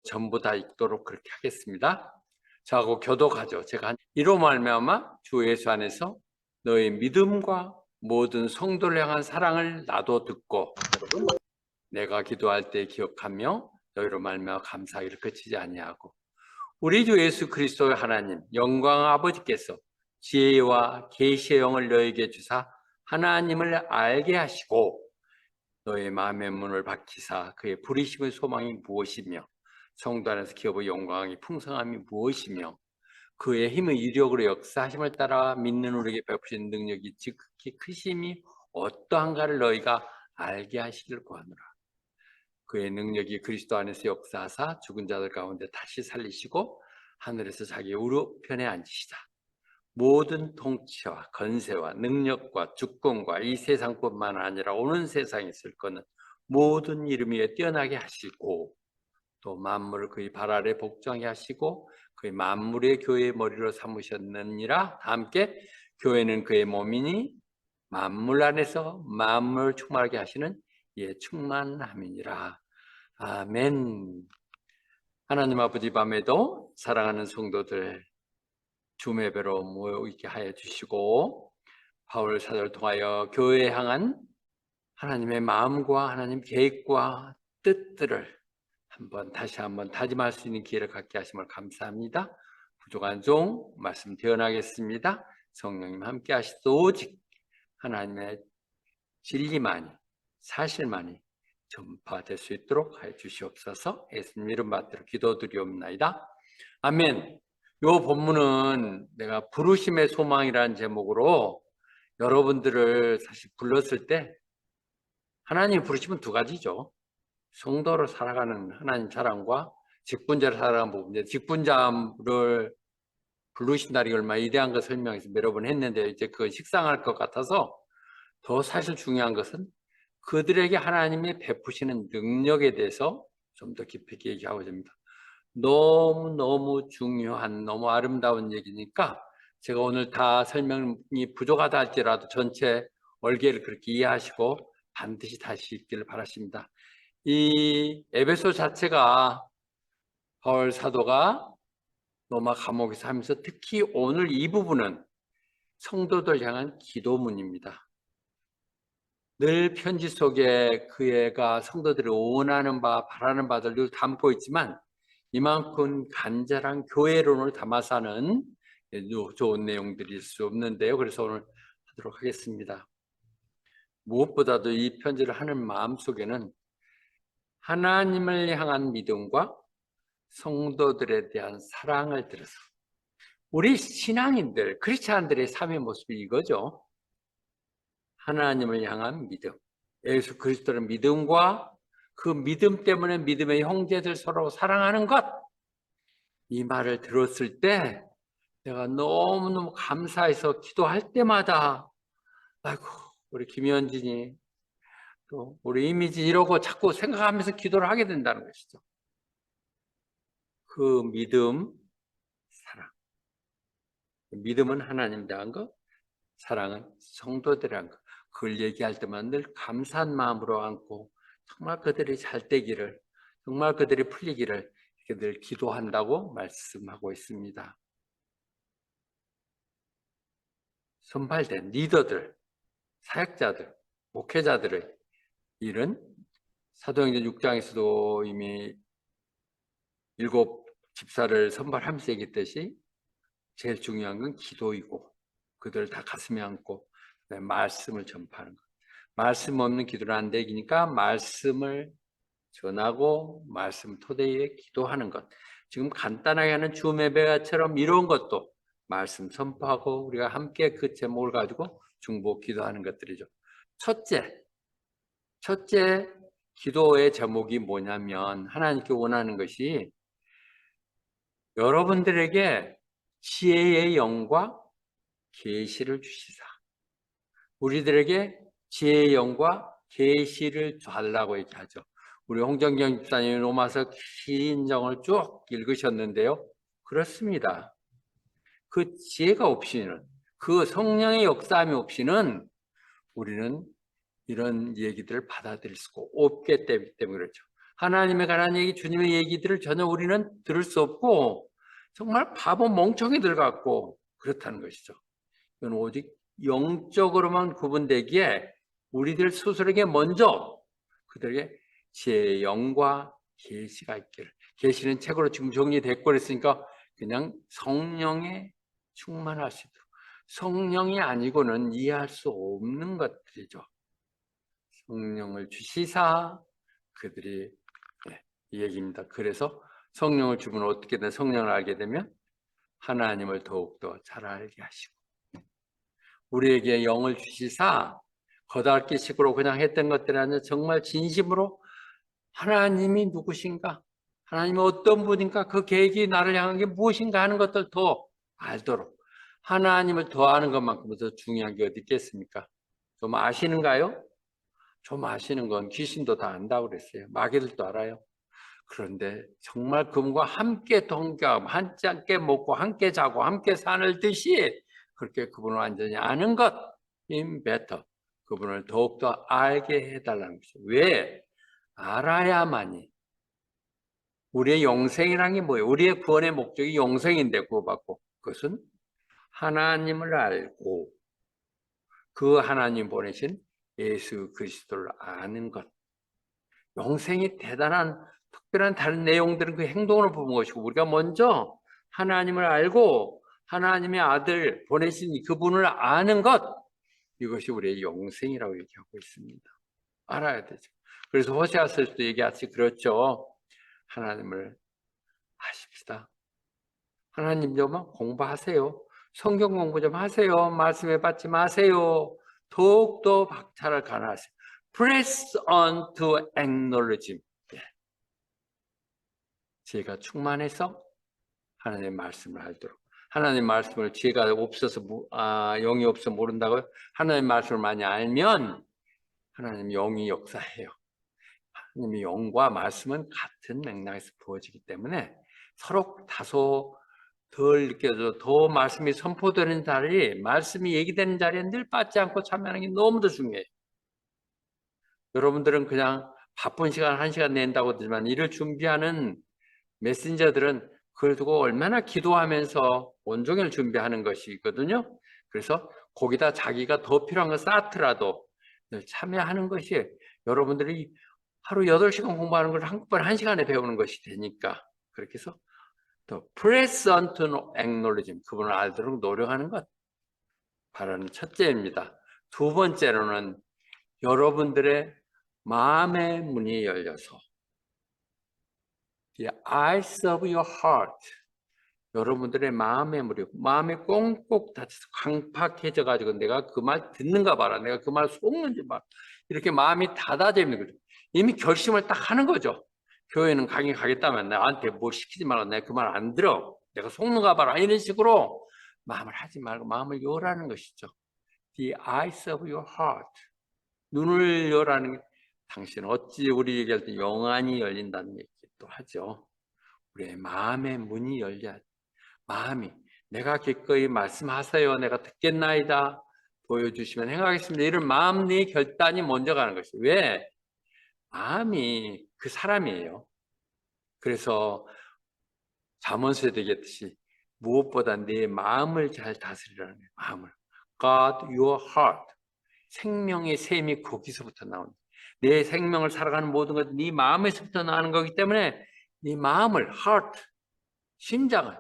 전부 다 읽도록 그렇게 하겠습니다. 저하고 교독하죠. 제가 이로 말미암아 주 예수 안에서 너의 믿음과 모든 성도를 향한 사랑을 나도 듣고 내가 기도할 때 기억하며 너희로 말미암아 감사하기를 그치지 아니하고 우리 주 예수 그리스도의 하나님 영광 아버지께서 지혜와 계시의 영을 너에게 주사 하나님을 알게 하시고 너의 마음의 문을 밝히사 그의 부르심의 소망이 무엇이며 성도 안에서 기업의 영광이 풍성함이 무엇이며 그의 힘의 이력으로 역사하심을 따라 믿는 우리에게 베푸신 능력이 지극히 크심이 어떠한가를 너희가 알게 하시길 구하노라. 그의 능력이 그리스도 안에서 역사하사 죽은 자들 가운데 다시 살리시고 하늘에서 자기의 우편에 앉으시다. 모든 통치와 건세와 능력과 주권과 이 세상뿐만 아니라 오는 세상에 있을 것은 모든 이름 위에 뛰어나게 하시고 또 만물을 그의 발 아래 복종하게 하시고 그의 만물의 교회의 머리로 삼으셨느니라. 다 함께 교회는 그의 몸이니 만물 안에서 만물을 충만하게 하시는 이의 충만함이니라. 아멘. 하나님 아버지, 밤에도 사랑하는 성도들 주의 예배로 모이게 하여 주시고 바울 사도를 통하여 교회에 향한 하나님의 마음과 하나님 계획과 뜻들을 다시 한번 다짐할 수 있는 기회를 갖게 하심을 감사합니다. 부족한 종 말씀 대언하겠습니다. 성령님 함께 하시도 오직 하나님의 진리만이 사실만이 전파될 수 있도록 하여 주시옵소서. 예수님 이름 받들어 기도드리옵나이다. 아멘. 요 본문은 내가 부르심의 소망이라는 제목으로 여러분들을 사실 불렀을 때 하나님 부르심은 두 가지죠. 성도로 살아가는 하나님 사랑과 직분자를 살아가는 부분인데 직분자를 부르신다는 게 얼마나 위대한 거 설명해서 여러 번 했는데 이제 그거 식상할 것 같아서 더 사실 중요한 것은 그들에게 하나님이 베푸시는 능력에 대해서 좀 더 깊이 얘기하고 있습니다. 너무너무 중요한 너무 아름다운 얘기니까 제가 오늘 다 설명이 부족하다 할지라도 전체 얼개를 그렇게 이해하시고 반드시 다시 읽기를 바라십니다. 이 에베소 자체가 바울 사도가 로마 감옥에서 하면서 특히 오늘 이 부분은 성도들 향한 기도문입니다. 늘 편지 속에 그가 성도들이 원하는 바 바라는 바들을 담고 있지만 이만큼 간절한 교회론을 담아서 하는 좋은 내용들일 수 없는데요. 그래서 오늘 하도록 하겠습니다. 무엇보다도 이 편지를 하는 마음속에는 하나님을 향한 믿음과 성도들에 대한 사랑을 들어서 우리 신앙인들, 크리스찬들의 삶의 모습이 이거죠. 하나님을 향한 믿음, 예수 그리스도의 믿음과 그 믿음 때문에 믿음의 형제들 서로 사랑하는 것, 이 말을 들었을 때 내가 너무너무 감사해서 기도할 때마다 아이고 우리 김현진이 또 우리 이미지 이러고 자꾸 생각하면서 기도를 하게 된다는 것이죠. 그 믿음, 사랑. 믿음은 하나님 대한 것, 사랑은 성도들이란 것. 그걸 얘기할 때만 늘 감사한 마음으로 안고 정말 그들이 잘 되기를, 정말 그들이 풀리기를 이렇게 늘 기도한다고 말씀하고 있습니다. 선발된 리더들, 사역자들, 목회자들의 일은 사도행전 6장에서도 이미 7 집사를 선발하면서 얘기했듯이 제일 중요한 건 기도이고 그들을 다 가슴에 안고 말씀을 전파하는 것. 말씀 없는 기도는 안 되니까 말씀을 전하고 말씀 토대에 기도하는 것. 지금 간단하게 하는 줌 예배처럼 이런 것도 말씀 선포하고 우리가 함께 그 제목을 가지고 중보 기도하는 것들이죠. 첫째 기도의 제목이 뭐냐면 하나님께 원하는 것이 여러분들에게 지혜의 영과 계시를 주시사 우리들에게 지혜의 영과 계시를 달라고 얘기하죠. 우리 홍정경 집사님이 로마서 긴 정을 쭉 읽으셨는데요. 그렇습니다. 그 지혜가 없이는 그 성령의 역사함이 없이는 우리는 이런 얘기들을 받아들일 수가 없기 때문에 그렇죠. 하나님에 관한 얘기, 주님의 얘기들을 전혀 우리는 들을 수 없고 정말 바보 멍청이들 같고 그렇다는 것이죠. 이건 오직 영적으로만 구분되기에 우리들 스스로에게 먼저 그들에게 제 영과 계시가 있기를. 계시는 책으로 지금 정리됐고 그랬으니까 그냥 성령에 충만하시도록. 성령이 아니고는 이해할 수 없는 것들이죠. 성령을 주시사 그들이 이 얘기입니다. 그래서 성령을 주면 어떻게 된 성령을 알게 되면 하나님을 더욱더 잘 알게 하시고 우리에게 영을 주시사 거다기 식으로 그냥 했던 것들이 아니라 정말 진심으로 하나님이 누구신가? 하나님이 어떤 분인가? 그 계획이 나를 향한 게 무엇인가 하는 것들 더 알도록 하나님을 더 아는 것만큼 더 중요한 게 어디 있겠습니까? 좀 아시는가요? 좀 아시는 건 귀신도 다 안다고 그랬어요. 마귀들도 알아요. 그런데 정말 그분과 함께 동경하고 함께 먹고 함께 자고 함께 사늘듯이 그렇게 그분을 완전히 아는 것인 better. 그분을 더욱더 알게 해달라는 것이죠. 왜? 알아야만이 우리의 영생이라는 게 뭐예요? 우리의 구원의 목적이 영생인데 구원받고 그것은 하나님을 알고 그 하나님 보내신 예수 그리스도를 아는 것. 영생이 대단한 특별한 다른 내용들은 그 행동으로 보는 것이고 우리가 먼저 하나님을 알고 하나님의 아들 보내신 그분을 아는 것 이것이 우리의 영생이라고 얘기하고 있습니다. 알아야 되죠. 그래서 호세아서도 얘기하지 그렇죠. 하나님을 아십시다. 하나님 좀 공부하세요. 성경 공부 좀 하세요. 말씀에 받지 마세요. 더욱더 박차를 가능하세요. Press on to acknowledge. 지혜가 충만해서 하나님의 말씀을 알도록. 하나님의 말씀을 지혜가 없어서 영이 없어 모른다고요? 하나님의 말씀을 많이 알면 하나님 영이 역사해요. 하나님의 영과 말씀은 같은 맥락에서 부어지기 때문에 서로 다소 덜 느껴져 더 말씀이 선포되는 자리, 말씀이 얘기되는 자리에 늘 빠지지 않고 참여하는 게 너무도 중요해요. 여러분들은 그냥 바쁜 시간 1시간 낸다고 하지만 이를 준비하는 메신저들은 그걸 두고 얼마나 기도하면서 온종일 준비하는 것이거든요. 그래서 거기다 자기가 더 필요한 거 쌓더라도 참여하는 것이 여러분들이 하루 8시간 공부하는 걸 한꺼번에 1시간에 배우는 것이 되니까 그렇게 해서 또 press on to acknowledge 그분을 알도록 노력하는 것 바라는 첫째입니다. 두 번째로는 여러분들의 마음의 문이 열려서 The eyes of your heart 여러분들의 마음의 문이 마음이 꽁꽁 닫혀서 강팍해져 가지고 내가 그 말 듣는가 봐라 내가 그 말 속는지 봐 이렇게 마음이 닫아져 있는 거죠. 이미 결심을 딱 하는 거죠. 교회는 강의 가겠다면 나한테 뭘 시키지 말라 내가 그 말 안 들어 내가 속는가 봐라 이런 식으로 마음을 하지 말고 마음을 열라는 것이죠. The eyes of your heart 눈을 열라는 게 당신 어찌 우리 얘기할 때 영안이 열린다는 얘기도 하죠. 우리의 마음의 문이 열려야 돼. 마음이 내가 기꺼이 말씀하세요. 내가 듣겠나이다. 보여주시면 행하겠습니다. 이런 마음의 결단이 먼저 가는 것이 왜? 마음이 그 사람이에요. 그래서 잠언서에 되겠듯이 무엇보다 내 마음을 잘 다스리라는 거예요. 마음을. God your heart. 생명의 샘이 거기서부터 나온다. 내 생명을 살아가는 모든 것은 네 마음에서부터 나는 거기 때문에 네 마음을 heart, 심장을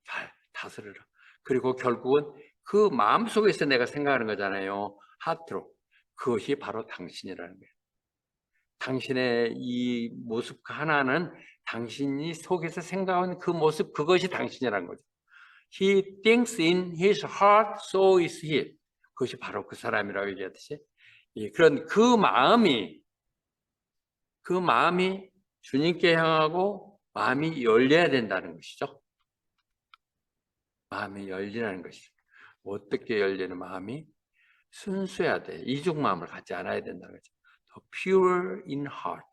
잘 다스려라. 그리고 결국은 그 마음 속에서 내가 생각하는 거잖아요. 하트로. 그것이 바로 당신이라는 거예요. 당신의 이 모습 하나는 당신이 속에서 생각하는 그 모습 그것이 당신이라는 거죠. He thinks in his heart, so is he. 그것이 바로 그 사람이라고 얘기하듯이 그런 그 마음이 주님께 향하고 마음이 열려야 된다는 것이죠. 마음이 열리라는 것이죠. 어떻게 열리는 마음이? 순수해야 돼. 이중 마음을 갖지 않아야 된다는 거죠. 더 pure in heart.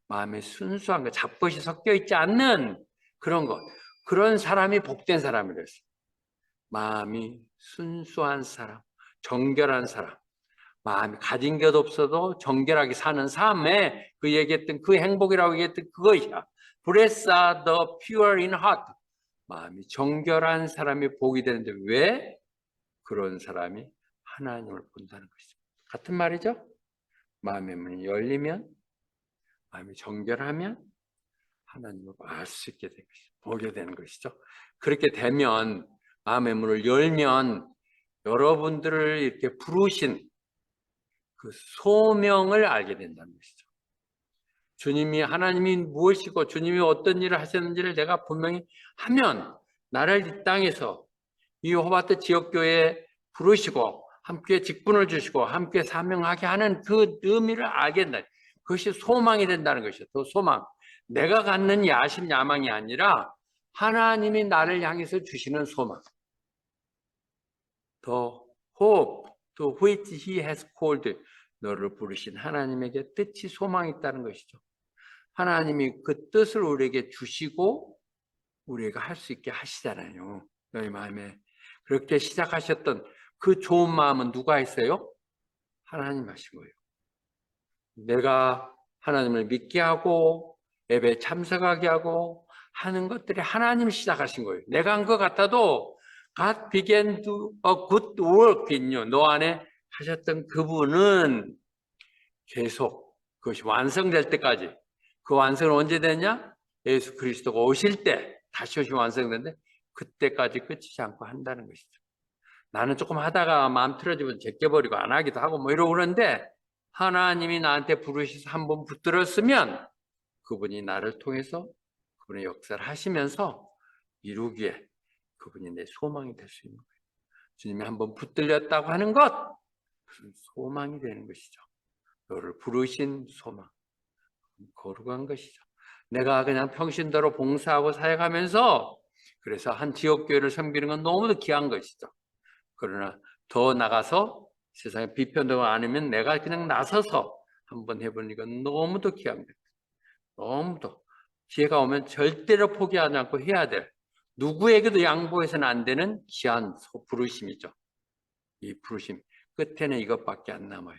마음의 순수한 것, 잡것이 섞여 있지 않는 그런 것. 그런 사람이 복된 사람이랬어요. 마음이 순수한 사람, 정결한 사람. 마음이 가진 것 없어도 정결하게 사는 삶에 그 얘기했던 그 행복이라고 얘기했던 그것이야. Blessed are the pure in heart. 마음이 정결한 사람이 복이 되는데 왜 그런 사람이 하나님을 본다는 것이죠. 같은 말이죠. 마음의 문이 열리면, 마음이 정결하면 하나님을 알 수 있게 되는 것이죠. 보게 되는 것이죠. 그렇게 되면, 마음의 문을 열면 여러분들을 이렇게 부르신 그 소명을 알게 된다는 것이죠. 하나님이 무엇이고 주님이 어떤 일을 하셨는지를 내가 분명히 하면 나를 이 땅에서 이 호바트 지역교회에 부르시고 함께 직분을 주시고 함께 사명하게 하는 그 의미를 알게 된다. 그것이 소망이 된다는 것이죠. 또 소망. 내가 갖는 야심 야망이 아니라 하나님이 나를 향해서 주시는 소망. The hope to which he has called. 너를 부르신 하나님에게 뜻이 소망이 있다는 것이죠. 하나님이 그 뜻을 우리에게 주시고 우리가 할 수 있게 하시잖아요. 너희 마음에 그렇게 시작하셨던 그 좋은 마음은 누가 했어요? 하나님 하신 거예요. 내가 하나님을 믿게 하고 예배에 참석하게 하고 하는 것들이 하나님이 시작하신 거예요. 내가 한 것 같아도 God began to a good work in you. 너 안에 하셨던 그분은 계속 그것이 완성될 때까지, 그 완성은 언제 되냐? 예수 그리스도가 오실 때 다시 오시면 완성되는데 그때까지 끝이지 않고 한다는 것이죠. 나는 조금 하다가 마음 틀어지면 제껴버리고 안 하기도 하고 뭐 이러고 그러는데 하나님이 나한테 부르셔서 한번 붙들었으면 그분이 나를 통해서 그분의 역사를 하시면서 이루기에 그분이 내 소망이 될 수 있는 거예요. 주님이 한번 붙들렸다고 하는 것, 무슨 소망이 되는 것이죠. 너를 부르신 소망, 거룩한 것이죠. 내가 그냥 평신도로 봉사하고 사역하면서 그래서 한 지역교회를 섬기는 건 너무도 귀한 것이죠. 그러나 더 나가서 세상에 비편도 않으면 내가 그냥 나서서 한번 해보는 건 너무도 귀한 거예요. 너무도. 기회가 오면 절대로 포기하지 않고 해야 될, 누구에게도 양보해서는 안 되는 귀한 부르심이죠. 이 부르심 끝에는 이것밖에 안 남아요.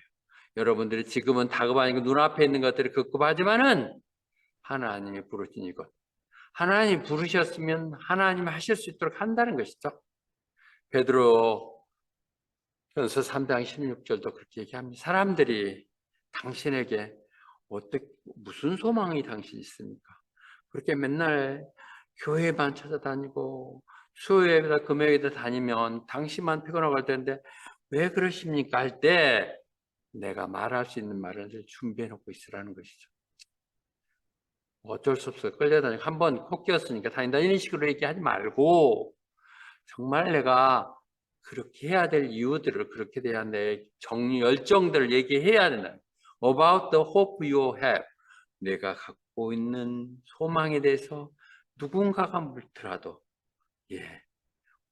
여러분들이 지금은 다급하니까 눈앞에 있는 것들이 급급하지만은 하나님이 부르신 이것, 하나님 부르셨으면 하나님이 하실 수 있도록 한다는 것이죠. 베드로 현서 3장 16절도 그렇게 얘기합니다. 사람들이 당신에게 무슨 소망이 당신 있습니까? 그렇게 맨날 교회만 찾아다니고 수요예배다 금요일에다 다니면 당신만 피곤하고 할 텐데 왜 그러십니까? 할 때 내가 말할 수 있는 말을 준비해 놓고 있으라는 것이죠. 어쩔 수 없어요. 끌려다니고 한번 코 끼었으니까 다닌다 이런 식으로 얘기하지 말고 정말 내가 그렇게 해야 될 이유들을, 그렇게 대한 내 열정들을 얘기해야 된다. About the hope you have. 내가 갖고 있는 소망에 대해서 누군가가 묻더라도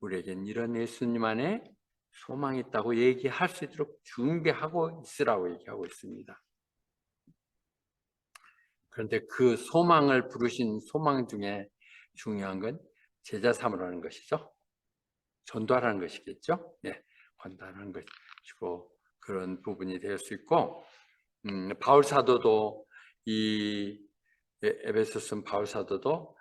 우리에겐 이런 예수님 안에 소망이 있다고 얘기할 수 있도록 준비하고 있으라고 얘기하고 있습니다. 그런데 그 소망을 부르신 소망 중에 중요한 건 제자 삼으라는 것이죠. 전도하라는 것이겠죠. 전도하는 것이고 그런 부분이 될 수 있고, 바울 사도도 이 에베소서 바울 사도도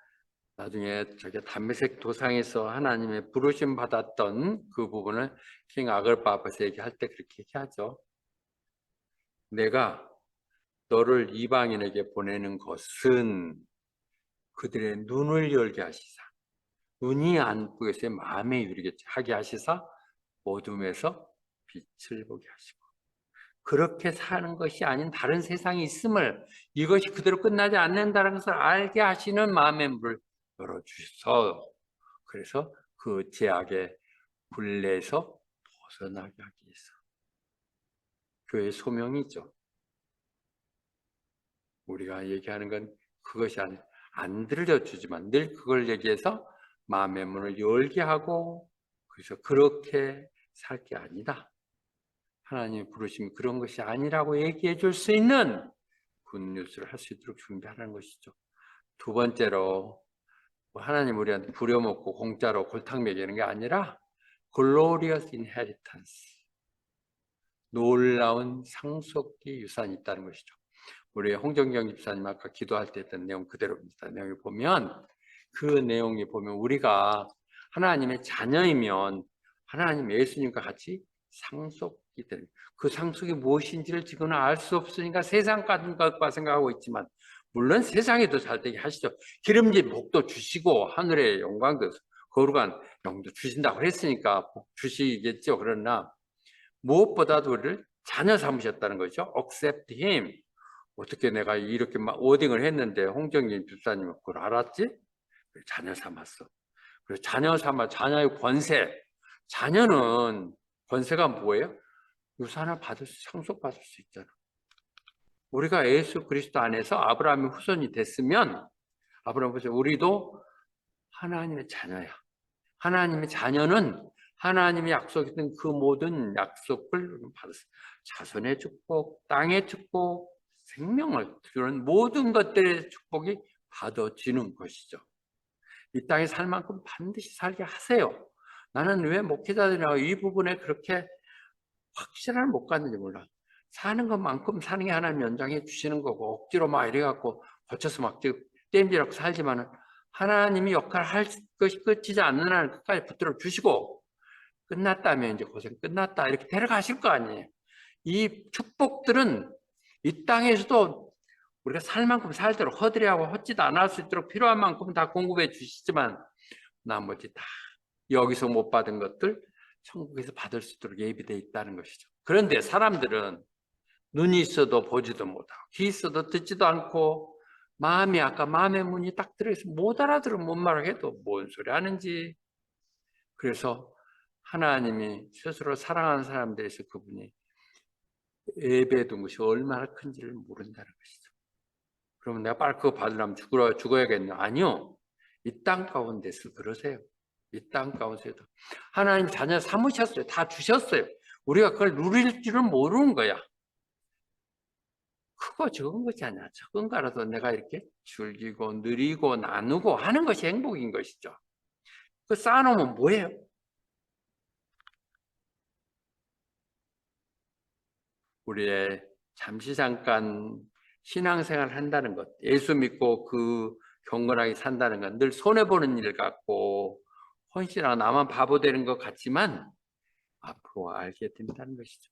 나중에 저기 담메색 도상에서 하나님의 부르심 받았던 그 부분을 킹 아글파 앞에서 얘기할 때 그렇게 얘기하죠. 내가 너를 이방인에게 보내는 것은 그들의 눈을 열게 하시사, 눈이 안 보여서 마음에 유리게 하게 하시사 어둠에서 빛을 보게 하시고, 그렇게 사는 것이 아닌 다른 세상이 있음을, 이것이 그대로 끝나지 않는다는 것을 알게 하시는 마음의 문을 열어주셔서, 그래서 그 제약의 굴레에서 벗어나게 하기 위해서 교회의 소명이죠. 우리가 얘기하는 건 그것이 아니라 안 들려주지만 늘 그걸 얘기해서 마음의 문을 열게 하고, 그래서 그렇게 살 게 아니다, 하나님이 부르시면 그런 것이 아니라고 얘기해 줄 수 있는 굿뉴스를 할 수 있도록 준비하라는 것이죠. 두 번째로 하나님 우리한테 부려먹고 공짜로 골탕 먹이는 게 아니라 glorious inheritance, 놀라운 상속기 유산이 있다는 것이죠. 우리 홍정경 집사님 아까 기도할 때 했던 내용 그대로입니다. 내용을 보면 그 내용이 보면 우리가 하나님의 자녀이면 하나님 예수님과 같이 상속이 되는 그 상속이 무엇인지를 지금은 알 수 없으니까 세상 같은 것과 생각하고 있지만 물론 세상에도 잘 되게 하시죠. 기름진 복도 주시고 하늘의 영광도 거룩한 영도 주신다고 했으니까 복 주시겠죠. 그러나 무엇보다도 우리를 자녀 삼으셨다는 거죠. Accept him. 어떻게 내가 이렇게 막 워딩을 했는데 홍정진 집사님은 그걸 알았지? 자녀 삼았어. 그리고 자녀 삼아 자녀의 권세. 자녀는 권세가 뭐예요? 유산을 받을 수, 상속받을 수 있잖아. 우리가 예수 그리스도 안에서 아브라함의 후손이 됐으면 아브라함 후손 우리도 하나님의 자녀야. 하나님의 자녀는 하나님이 약속했던 그 모든 약속을 받았어. 자손의 축복, 땅의 축복, 생명을 주는 모든 것들의 축복이 받아지는 것이죠. 이 땅에 살 만큼 반드시 살게 하세요. 나는 왜 목회자들이나 이 부분에 그렇게 확신을 못 갖는지 몰라. 사는 것만큼 사는 게 하나님 연장해 주시는 거고 억지로 막 이래갖고 거쳐서 막 땜질하고 살지만은 하나님이 역할을 할 것이 끝이지 않는 한은 끝까지 붙들어 주시고 끝났다면 이제 고생 끝났다 이렇게 데려가실 거 아니에요. 이 축복들은 이 땅에서도 우리가 살 만큼 살도록 허드레하고 헛짓 안 할 수 있도록 필요한 만큼 다 공급해 주시지만 나머지 다 여기서 못 받은 것들 천국에서 받을 수 있도록 예비되어 있다는 것이죠. 그런데 사람들은 눈이 있어도 보지도 못하고 귀 있어도 듣지도 않고 마음이 아까 마음의 문이 딱 들어있어 못 알아들어 못 말하게도 뭔 소리 하는지. 그래서 하나님이 스스로 사랑하는 사람들에서 그분이 예배해둔 것이 얼마나 큰지를 모른다는 것이죠. 그러면 내가 빨리 그거 받으려면 죽어야겠냐? 아니요. 이 땅 가운데서 그러세요. 이 땅 가운데서도 하나님 자녀 삼으셨어요. 다 주셨어요. 우리가 그걸 누릴 줄은 모르는 거야. 크고 적은 것이 아니야. 적은 거라도 내가 이렇게 즐기고 누리고 나누고 하는 것이 행복인 것이죠. 그 쌓아놓으면 뭐예요? 우리의 잠시 잠깐 신앙생활 한다는 것, 예수 믿고 그 경건하게 산다는 건 늘 손해보는 일 같고 헌신하고 나만 바보 되는 것 같지만 앞으로 알게 된다는 것이죠.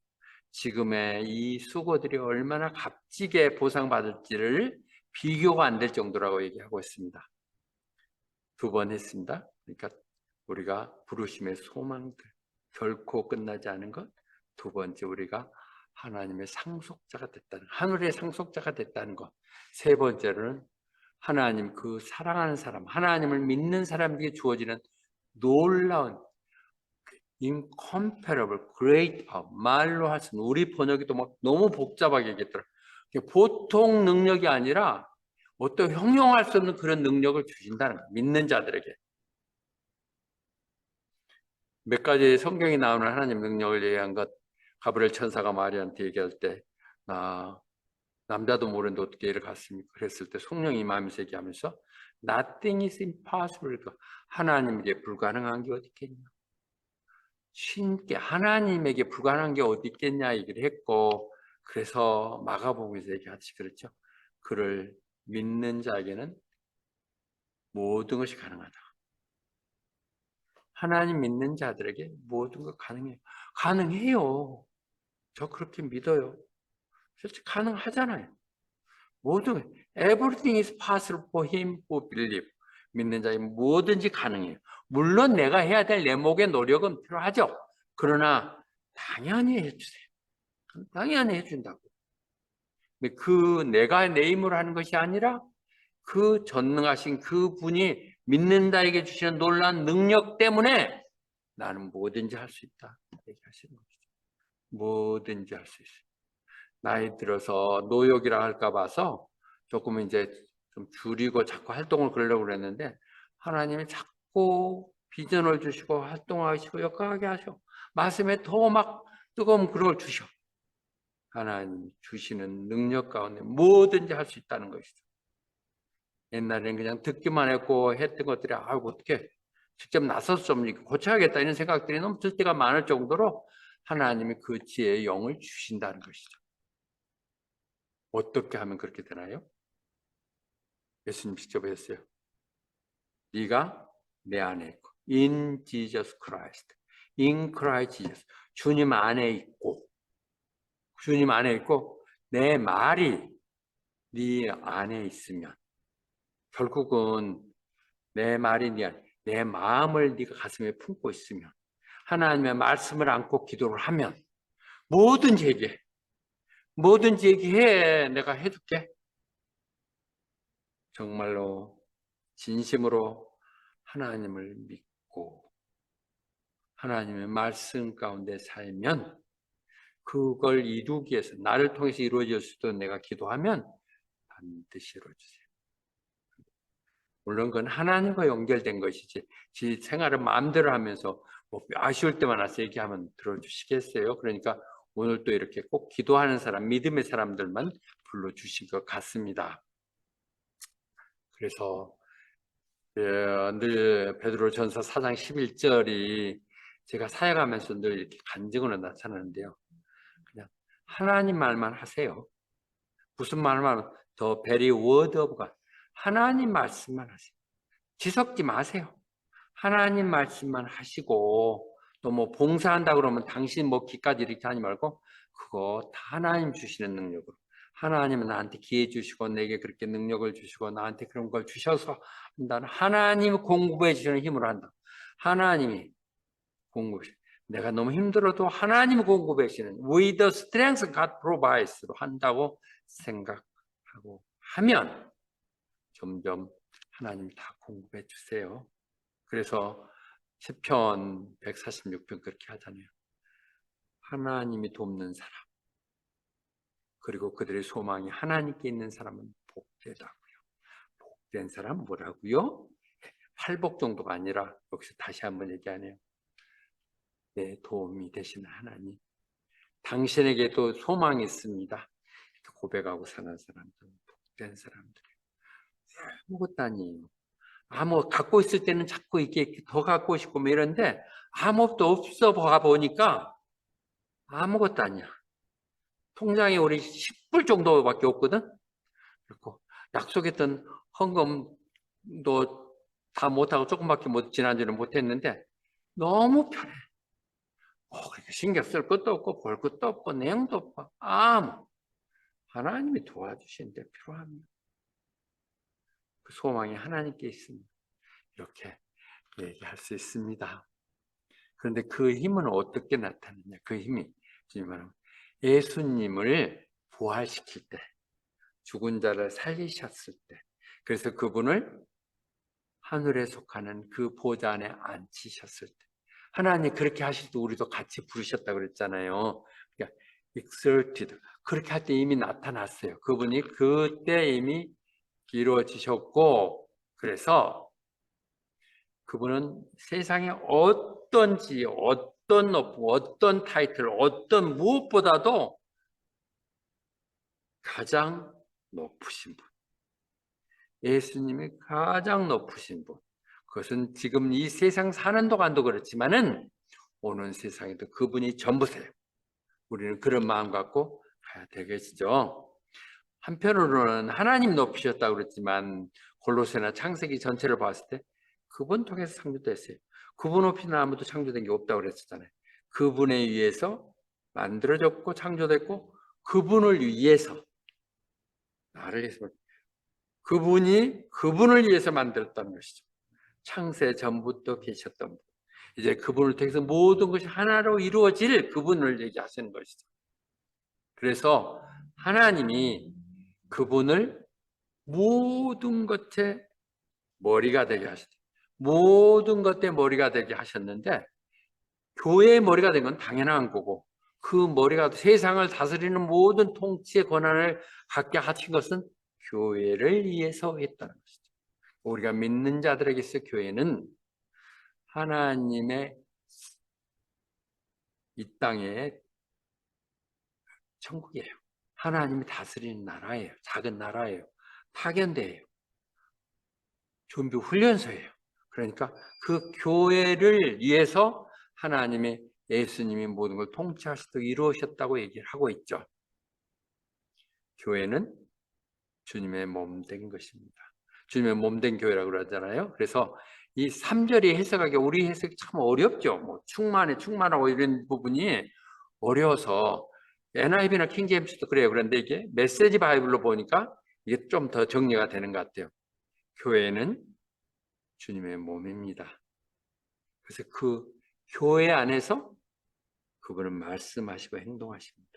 지금의 이 수고들이 얼마나 값지게 보상받을지를 비교가 안 될 정도라고 얘기하고 있습니다. 2번 했습니다. 그러니까 우리가 부르심의 소망들 결코 끝나지 않은 것. 2번째 우리가 하나님의 상속자가 됐다는 하늘의 상속자가 됐다는 것. 3번째로는 하나님 그 사랑하는 사람 하나님을 믿는 사람에게 주어지는 놀라운 incomparable, great power 말로 할 수 없는 우리 번역이도 막 너무 복잡하게 얘기했더라. 보통 능력이 아니라 어떤 형용할 수 없는 그런 능력을 주신다는 거예요. 믿는 자들에게. 몇 가지 성경에 나오는 하나님 능력을 얘기한 것 가브리엘 천사가 마리아한테 얘기할 때 나 남자도 모르는데 어떻게 이를 갔습니까? 그랬을 때 성령이 마음에서 얘기하면서 Nothing is impossible. 하나님에게 불가능한 게 어디 있겠냐? 신께 하나님에게 불가능한 게 어디 있겠냐 얘기를 했고 그래서 마가복음에서 얘기하듯이 그렇죠. 그를 믿는 자에게는 모든 것이 가능하다. 하나님 믿는 자들에게 모든 것 가능해요. 가능해요. 저 그렇게 믿어요. 실제 가능하잖아요. 모든 everything is possible for him who believes. 믿는 자에게 뭐든지 가능해요. 물론 내가 해야 될 내목의 노력은 필요하죠. 그러나 당연히 해주세요. 당연히 해준다고. 근데 그 내가 내 힘으로 하는 것이 아니라 그 전능하신 그 분이 믿는다에게 주시는 놀라운 능력 때문에 나는 뭐든지 할 수 있다. 얘기하시는 거죠. 뭐든지 할 수 있어요. 나이 들어서 노역이라 할까 봐서 조금 이제 좀 줄이고 자꾸 활동을 그러려고 그랬는데 하나님이 자꾸 비전을 주시고 활동하시고 역하게 하셔. 말씀에 더 막 뜨거운 그걸 주셔. 하나님 주시는 능력 가운데 뭐든지 할 수 있다는 것이죠. 옛날에는 그냥 듣기만 했고 했던 것들이 어떻게 직접 나서서 좀 고쳐야겠다 이런 생각들이 너무 들 때가 많을 정도로 하나님이 그 지혜의 영을 주신다는 것이죠. 어떻게 하면 그렇게 되나요? 예수님 직접 했어요. 네가 내 안에 있고, in Jesus Christ, in Christ Jesus, 주님 안에 있고, 주님 안에 있고 내 말이 네 안에 있으면, 결국은 내 말이 네 안에, 내 마음을 네가 가슴에 품고 있으면, 하나님의 말씀을 안고 기도를 하면 뭐든지 얘기해. 뭐든지 얘기해. 내가 해줄게. 정말로 진심으로 하나님을 믿고 하나님의 말씀 가운데 살면, 그걸 이루기 위해서 나를 통해서 이루어질 수도 내가 기도하면 반드시 이루어지세요. 물론 그건 하나님과 연결된 것이지, 지 생활을 마음대로 하면서 뭐 아쉬울 때만 와서 얘기하면 들어주시겠어요? 그러니까 오늘 또 이렇게 꼭 기도하는 사람, 믿음의 사람들만 불러주신 것 같습니다. 그래서 늘 베드로전서 4장 11절이 제가 사역하면서 늘 이렇게 간증으로 나타나는데요. 그냥 하나님 말만 하세요. 무슨 말만 하면 the very word of God. 하나님 말씀만 하세요. 뒤섞지 마세요. 하나님 말씀만 하시고, 또 뭐 봉사한다 그러면 당신 뭐 기까지 이렇게 하지 말고 그거 다 하나님 주시는 능력으로, 하나님은 나한테 기회 주시고 내게 그렇게 능력을 주시고 나한테 그런 걸 주셔서 한다는, 하나님 공급해 주시는 힘으로 한다. 하나님이 공급해, 내가 너무 힘들어도 하나님 공급해 주시는 with the strength God provides로 한다고 생각하고 하면 점점 하나님이 다 공급해 주세요. 그래서 시편 146편 그렇게 하잖아요. 하나님이 돕는 사람, 그리고 그들의 소망이 하나님께 있는 사람은 복되다고요. 복된 사람 뭐라고요? 팔복 정도가 아니라, 여기서 다시 한번 얘기하네요. 내 도움이 되시는 하나님, 당신에게도 소망이 있습니다. 고백하고 사는 사람들, 복된 사람들이에요. 아무것도 아니에요. 갖고 있을 때는 자꾸 이렇게 더 갖고 싶고 뭐 이런데, 아무것도 없어 보니까 아무것도 아니야. 통장에 우리 10불 정도밖에 없거든. 그리고 약속했던 헌금도 다 못하고 조금밖에 지난주는 못했는데 너무 편해. 그렇게 신경 쓸 것도 없고 볼 것도 없고 내용도 없고 하나님이 도와주시는데 필요하면 그 소망이 하나님께 있습니다. 이렇게 얘기할 수 있습니다. 그런데 그 힘은 어떻게 나타나냐? 그 힘이 예수님을 부활시킬 때, 죽은 자를 살리셨을 때, 그래서 그분을 하늘에 속하는 그 보좌 안에 앉히셨을 때, 하나님 그렇게 하실 때 우리도 같이 부르셨다 그랬잖아요. 그러니까 exalted, 그렇게 할 때 이미 나타났어요. 그분이 그때 이미 이루어지셨고, 그래서 그분은 세상에 어떤지, 어떤 높고 어떤 타이틀, 어떤 무엇보다도 가장 높으신 분, 예수님이 가장 높으신 분, 그것은 지금 이 세상 사는 동안도 그렇지만은 오는 세상에도 그분이 전부세요. 우리는 그런 마음 갖고 가야 되겠죠. 한편으로는 하나님 높이셨다고 그랬지만 골로새나 창세기 전체를 봤을 때 그분 통해서 창조됐어요. 그분 없이는 아무도 창조된 게 없다고 그랬었잖아요. 그분에 의해서 만들어졌고 창조됐고, 그분을 위해서, 나를 위해서, 그분을 위해서 만들었다는 것이죠. 창세 전부터 계셨던 분. 이제 그분을 통해서 모든 것이 하나로 이루어질 그분을 얘기하시는 것이죠. 그래서 하나님이 그분을 모든 것의 머리가 되게 하셨죠. 모든 것의 머리가 되게 하셨는데, 교회의 머리가 된 건 당연한 거고, 그 머리가 세상을 다스리는 모든 통치의 권한을 갖게 하신 것은 교회를 위해서 했다는 것이죠. 우리가 믿는 자들에게 있어 교회는 하나님의 이 땅의 천국이에요. 하나님이 다스리는 나라예요. 작은 나라예요. 파견대예요. 준비 훈련소예요. 그러니까 그 교회를 위해서 하나님의 예수님이 모든 걸 통치하시도록 이루으셨다고 얘기를 하고 있죠. 교회는 주님의 몸 된 것입니다. 주님의 몸 된 교회라고 그러잖아요. 그래서 이 3절이 해석하기 우리 해석이 참 어렵죠. 뭐 충만하고 이런 부분이 어려워서 NIV나 킹제임스도 그래요. 그런데 이게 메시지 바이블로 보니까 이게 좀 더 정리가 되는 것 같아요. 교회는 주님의 몸입니다. 그래서 그 교회 안에서 그분은 말씀하시고 행동하십니다.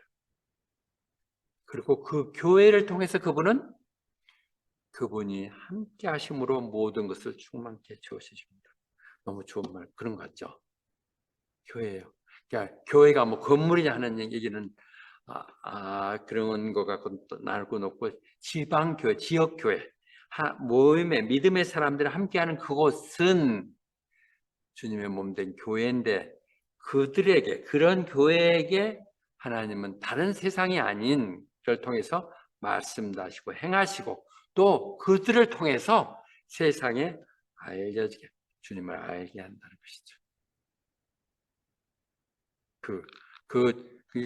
그리고 그 교회를 통해서 그분이 함께 하심으로 모든 것을 충만케 주어주십니다. 너무 좋은 말, 그런 것 같죠? 교회예요. 그러니까 교회가 뭐 건물이냐 하는 얘기는 그런 거 갖고 나누고 놓고 지방교회, 지역교회, 모임의 믿음의 사람들이 함께하는 그곳은 주님의 몸 된 교회인데 그런 교회에게 하나님은 다른 세상이 아닌 걸 통해서 말씀도 하시고 행하시고 또 그들을 통해서 세상에 알려지게 주님을 알게 한다는 것이죠.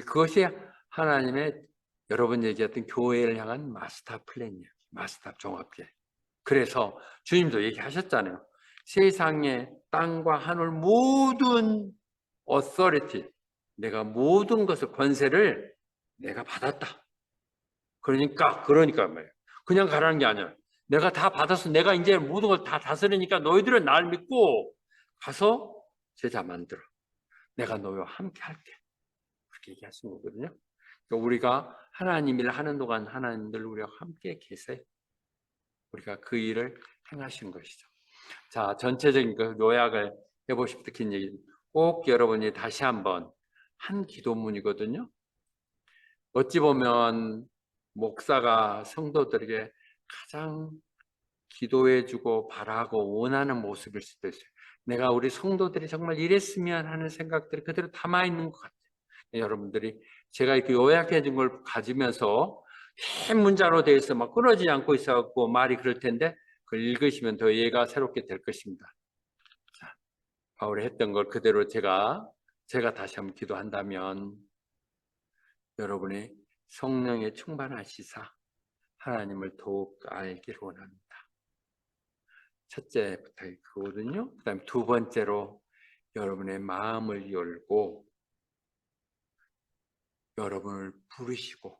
그것이 하나님의 여러분 얘기했던 교회를 향한 마스터 플랜이에요. 마스터 종합계. 그래서 주님도 얘기하셨잖아요. 세상의 땅과 하늘 모든 authority, 내가 모든 것을 권세를 내가 받았다. 그러니까 말이에요. 그냥 가라는 게 아니야. 내가 다 받아서 내가 이제 모든 걸 다 다스리니까 너희들은 날 믿고 가서 제자 만들어. 내가 너희와 함께 할게. 그렇게 얘기하신 거거든요. 그러니까 우리가 하나님 일을 하는 동안 하나님들 우리와 함께 계세요. 우리가 그 일을 행하신 것이죠. 자, 전체적인 그 요약을 해보십시오. 긴 얘기. 꼭 여러분이 다시 한번 한 기도문이거든요. 어찌 보면 목사가 성도들에게 가장 기도해주고 바라고 원하는 모습일 수도 있어요. 내가 우리 성도들이 정말 이랬으면 하는 생각들이 그대로 담아있는 것 같아요. 여러분들이 제가 이렇게 요약해 준 걸 가지면서 긴 문자로 되어 있어 막 끊어지지 않고 있어갖고 말이 그럴 텐데 그걸 읽으시면 더 이해가 새롭게 될 것입니다. 자, 바울이 했던 걸 그대로 제가 다시 한번 기도한다면 여러분이 성령에 충만하시사 하나님을 더욱 알기를 원합니다. 첫째 부탁이 그거거든요. 그 다음에 두 번째로 여러분의 마음을 열고 여러분을 부르시고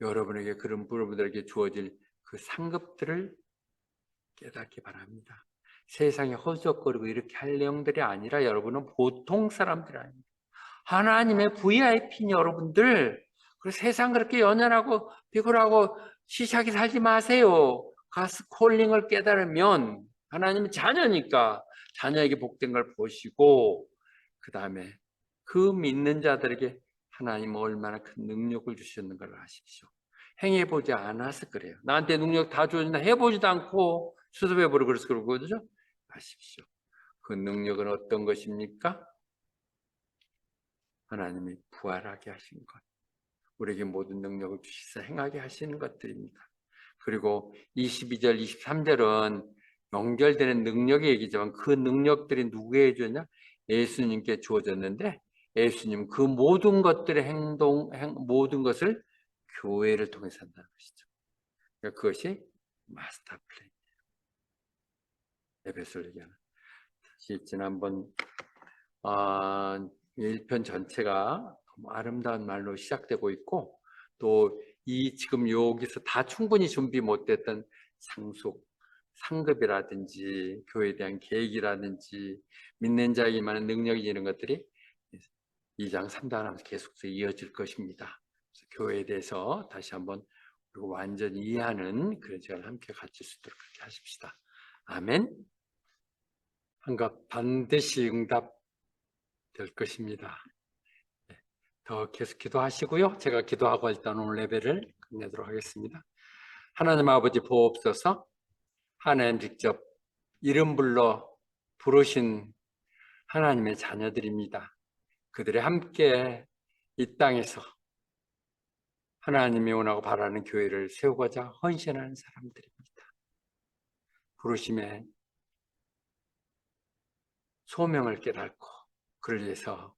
여러분에게 그런 분들에게 주어질 그 상급들을 깨닫기 바랍니다. 세상에 허수적거리고 이렇게 할 내용들이 아니라 여러분은 보통 사람들이 아닙니다. 하나님의 VIP인 여러분들, 세상 그렇게 연연하고 비굴하고 시시하게 살지 마세요. 가스 콜링을 깨달으면 하나님은 자녀니까 자녀에게 복된 걸 보시고 그 다음에 그 믿는 자들에게 하나님은 얼마나 큰 능력을 주셨는 걸 아십시오. 행해보지 않아서 그래요. 나한테 능력 다 주어진다 해보지도 않고 수습해버리고 그래서 그러거든요. 아십시오. 그 능력은 어떤 것입니까? 하나님이 부활하게 하신 것, 우리에게 모든 능력을 주시사 행하게 하시는 것들입니다. 그리고 22절, 23절은 연결되는 능력의 얘기지만 그 능력들이 누구에게 주었냐? 예수님께 주어졌는데 예수님 그 모든 것들의 모든 것을 교회를 통해서 한다는 것이죠. 그러니까 그것이 마스터 플랜이에요. 에베소를 얘기하는. 지난번 1편 전체가 아름다운 말로 시작되고 있고 또 이 지금 여기서 다 충분히 준비 못됐던 상급이라든지 교회에 대한 계획이라든지 믿는 자에게만한 능력이 이런 것들이 2장 3장 하면서 계속 이어질 것입니다. 그래서 교회에 대해서 다시 한번 그리고 완전히 이해하는 그런 시간을 함께 가질 수 있도록 그렇게 하십시다. 아멘. 한갑 반드시 응답 될 것입니다. 더 계속 기도하시고요. 제가 기도하고 일단 오늘 예배를 끝내도록 하겠습니다. 하나님 아버지 보옵소서. 하나님 직접 이름 불러 부르신 하나님의 자녀들입니다. 그들이 함께 이 땅에서 하나님이 원하고 바라는 교회를 세우고자 헌신하는 사람들입니다. 부르심의 소명을 깨닫고 그를 위해서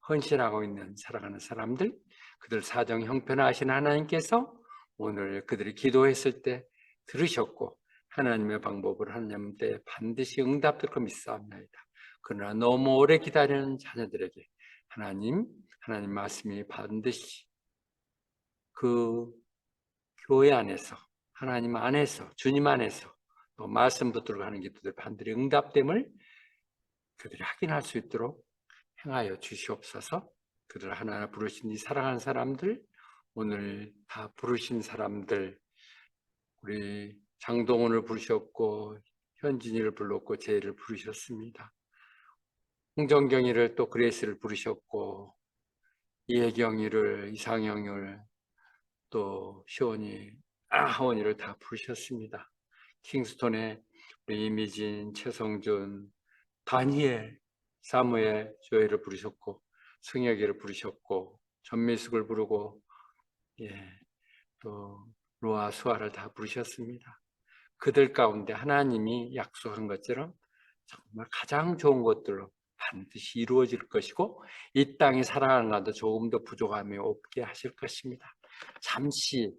헌신하고 있는 사랑하는 사람들, 그들 사정 형편하신 하나님께서 오늘 그들이 기도했을 때 들으셨고 하나님의 방법을 하나님께 반드시 응답될 거 믿사옵나이다. 그러나 너무 오래 기다리는 자녀들에게 하나님 말씀이 반드시 그 교회 안에서, 하나님 안에서, 주님 안에서 또 말씀 붙들고 하는 기도들 반드시 응답됨을 그들이 확인할 수 있도록 행하여 주시옵소서. 그들 하나하나 부르신 이 사랑하는 사람들, 오늘 다 부르신 사람들, 우리 장동원을 부르셨고 현진이를 불렀고 제이를 부르셨습니다. 홍정경이를 또 그레이스를 부르셨고 이혜경이를, 이상영을, 또 시원이, 하원이를 다 부르셨습니다. 킹스톤의 우리 이미진, 최성준, 다니엘, 사무엘, 조엘을 부르셨고 승혁이를 부르셨고 전미숙을 부르고 또 로아, 수아를 다 부르셨습니다. 그들 가운데 하나님이 약속한 것처럼 정말 가장 좋은 것들로 반드시 이루어질 것이고 이 땅이 살아가는 가운데 조금 더 부족함이 없게 하실 것입니다. 잠시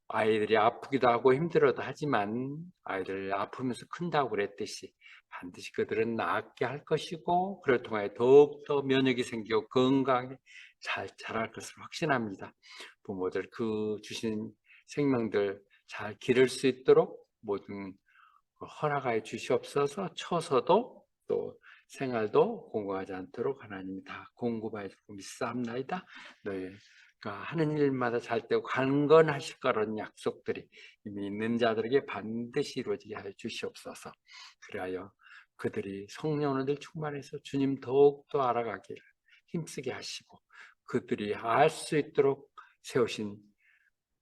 아이들이 아프기도 하고 힘들어도 하지만 아이들 아프면서 큰다고 그랬듯이 반드시 그들은 낫게 할 것이고 그를 통하여 더욱더 면역이 생기고 건강하게 잘 자랄 것을 확신합니다. 부모들 그 주신 생명들 잘 기를 수 있도록 모든 허락하여 주시옵소서. 처서도 또 생활도 공고하지 않도록 하나님이 다 공급하여 주고 믿사옵나이다. 너희가 하는 일마다 잘 되고 강건하실 거라는 약속들이 이미 있는 자들에게 반드시 이루어지게 하여 주시옵소서. 그리하여 그들이 성령을 충만해서 주님 더욱더 알아가기를 힘쓰게 하시고 그들이 알 수 있도록 세우신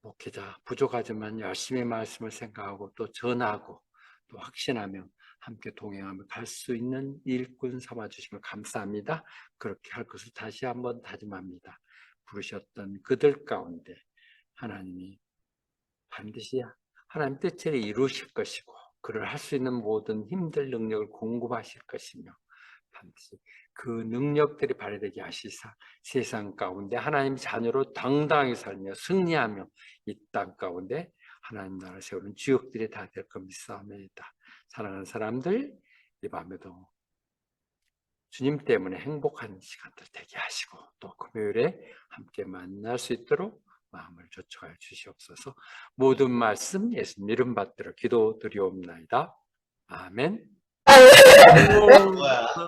목회자 부족하지만 열심히 말씀을 생각하고 또 전하고 또 확신하며 함께 동행하며 갈 수 있는 일꾼 삼아주심을 감사합니다. 그렇게 할 것을 다시 한번 다짐합니다. 부르셨던 그들 가운데 하나님이 반드시 하나님 뜻을 이루실 것이고 그를 할 수 있는 모든 힘들 능력을 공급하실 것이며 반드시 그 능력들이 발휘되게 하시사 세상 가운데 하나님 자녀로 당당하게 살며 승리하며 이 땅 가운데 하나님 나라를 세우는 주역들이 다 될 것 믿사옵나이다. 사랑하는 사람들 이 밤에도 주님 때문에 행복한 시간들 되게 하시고 또 금요일에 함께 만날 수 있도록 마음을 조촉하여 주시옵소서. 모든 말씀 예수님 이름 받들어 기도드리옵나이다. 아멘.